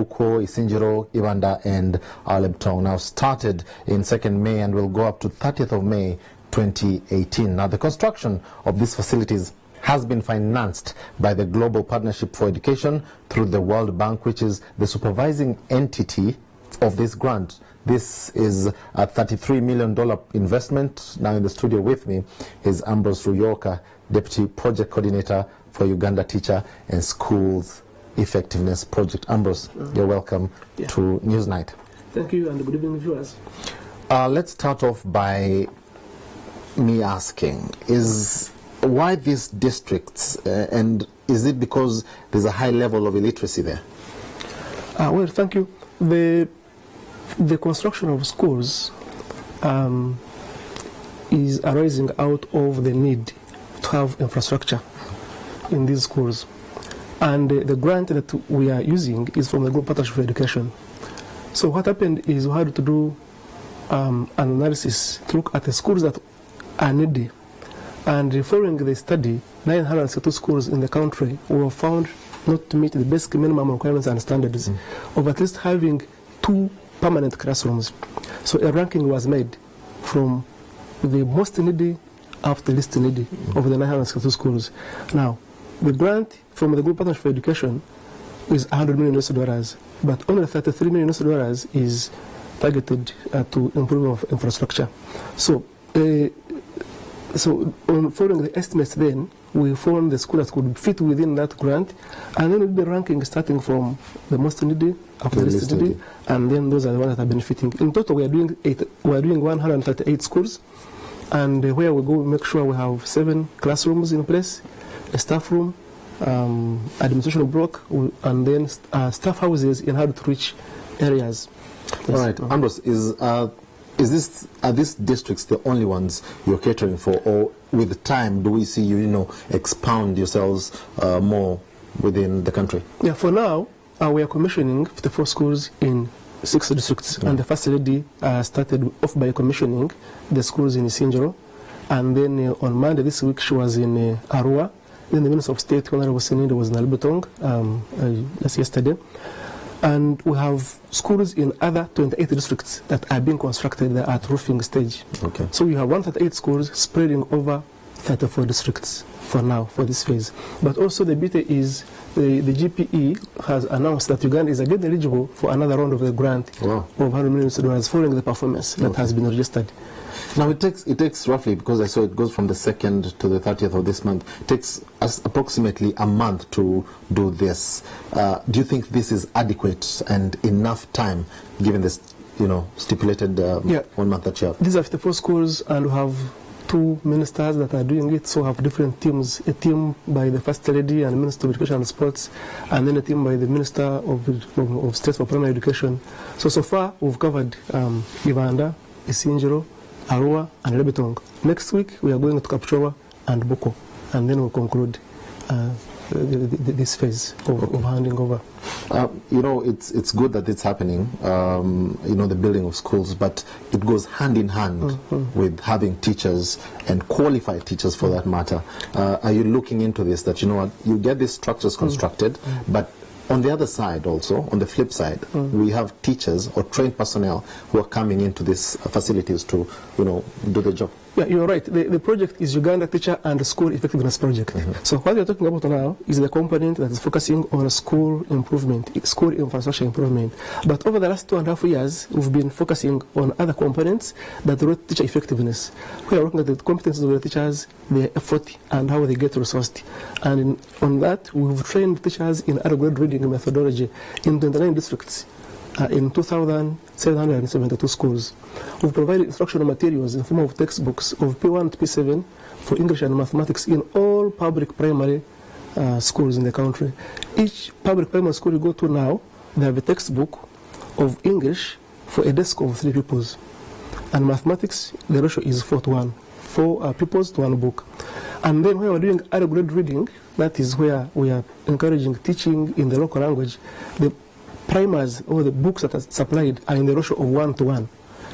Buko, Isinjiro, Ibanda, and Alebtong. Now started in 2nd May and will go up to 30th of May 2018. Now the construction of these facilities has been financed by the Global Partnership for Education through the World Bank, which is the supervising entity of this grant. This is a $33 million investment. Now in the studio with me is Ambrose Ruyoka, Deputy Project Coordinator for Uganda Teacher and Schools Effectiveness Project. Ambrose, you're welcome to Newsnight. Thank you and good evening, viewers. Let's start off by me asking, why these districts, and is it because there's a high level of illiteracy there? Well, thank you. The construction of schools is arising out of the need to have infrastructure in these schools. And the grant that we are using is from the Global Partnership for Education. So what happened is we had to do an analysis to look at the schools that are needy. And following the study, 962 schools in the country were found not to meet the basic minimum requirements and standards of at least having 2 permanent classrooms. So a ranking was made from the most needy up to the least needy of the 962 schools. Now, the grant from the Global Partnership for Education is $100 million, but only $33 million is targeted to improve infrastructure. So, on following the estimates then, we found the school that could fit within that grant, and then we did the ranking starting from the most needy up to the least needy, and then those are the ones that are benefiting. In total, we are doing 138 schools, and where we go, we make sure we have 7 classrooms in place, a staff room, administration block, and then staff houses in hard-to-reach areas. All right, Ambrose, are these districts the only ones you're catering for, or with time do we see you, expound yourselves more within the country? Yeah, for now, we are commissioning 54 schools in 6 districts, and the first lady started off by commissioning the schools in Isinjiro, and then on Monday this week she was in Arua. Then the Minister of State, Honorable Seninde, was in Alebtong just yesterday. And we have schools in other 28 districts that are being constructed at roofing stage. Okay. So you have 138 schools spreading over 34 districts for now, for this phase. But also the beauty is the GPE has announced that Uganda is again eligible for another round of the grant of $100 million following the performance that has been registered. Now it takes roughly, because I saw it goes from the 2nd to the 30th of this month, it takes us approximately a month to do this. Do you think this is adequate and enough time given this, stipulated 1 month that you have? These are 54 schools, and we have 2 ministers that are doing it, so we have different teams, a team by the First Lady and Minister of Education and Sports, and then a team by the Minister of State for Primary Education. So far we've covered Ibanda, Isinjiro, Arua, and Alebtong. Next week we are going to Kapchorwa and Buko, and then we'll conclude this phase of handing over. It's good that it's happening, the building of schools, but it goes hand in hand with having teachers and qualified teachers for that matter. Are you looking into this, that you get these structures constructed, but on the other side also, on the flip side, we have teachers or trained personnel who are coming into these facilities to, do the job? Yeah, you're right. The project is Uganda Teacher and School Effectiveness Project. So what we're talking about now is the component that is focusing on school improvement, school infrastructure improvement. But over the last 2.5 years, we've been focusing on other components that relate to teacher effectiveness. We are looking at the competencies of the teachers, their effort, and how they get resourced. And on that, we've trained teachers in adequate reading methodology in 29 districts. In 2,772 schools. We've provided instructional materials in the form of textbooks of P1 to P7 for English and mathematics in all public primary schools in the country. Each public primary school you go to now, they have a textbook of English for a desk of 3 pupils. And mathematics, the ratio is 4 to 1. 4 pupils to 1 book. And then when we're doing adequate reading, that is where we are encouraging teaching in the local language. The primers or the books that are supplied are in the ratio of 1 to 1.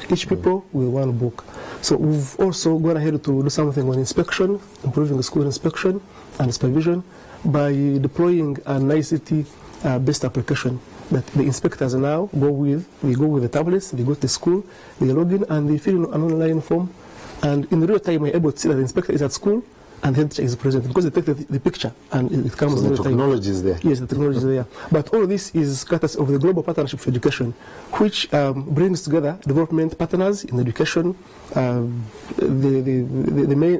Each people with 1 book. So we've also gone ahead to do something on inspection, improving the school inspection and supervision by deploying an ICT-based application that the inspectors now go with the tablets, they go to the school, they log in and they fill in an online form, and in real time we're able to see that the inspector is at school and the head teacher is present, because they take the picture and it comes so in the real time. technology is there. Yes, the technology is there. But all this is courtesy of the Global Partnership for Education, which brings together development partners in education. The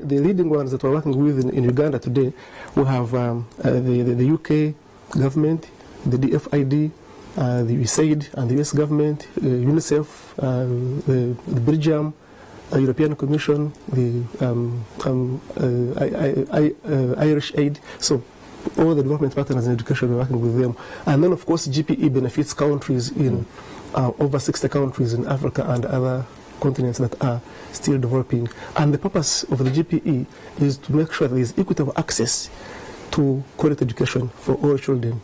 leading ones that we're working with in Uganda today, we have the UK government, the DFID, the USAID and the US government, UNICEF, the Belgium, European Commission, the Irish Aid. So all the development partners in education, we're working with them. And then, of course, GPE benefits countries in over 60 countries in Africa and other continents that are still developing. And the purpose of the GPE is to make sure there is equitable access to quality education for all children.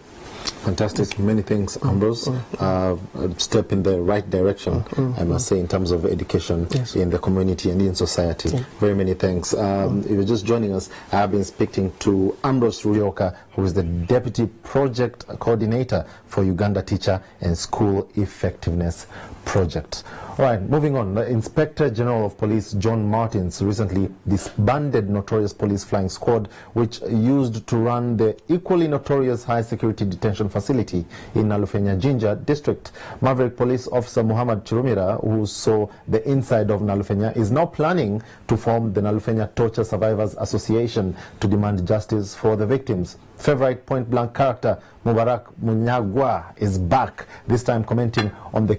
Fantastic. Many thanks, Ambrose. A step in the right direction, I must say, in terms of education in the community and in society. Very many thanks. If you're just joining us, I have been speaking to Ambrose Rurioka, who is the Deputy Project Coordinator for Uganda Teacher and School Effectiveness Project. All right, moving on. The Inspector General of Police, John Martins, recently disbanded notorious police flying squad, which used to run the equally notorious high-security detention facility in Nalufenya Jinja district. Maverick Police Officer Muhammad Chirumira, who saw the inside of Nalufenya, is now planning to form the Nalufenya Torture Survivors Association to demand justice for the victims. Favorite point-blank character Mubarak Munyagwa is back, this time commenting on the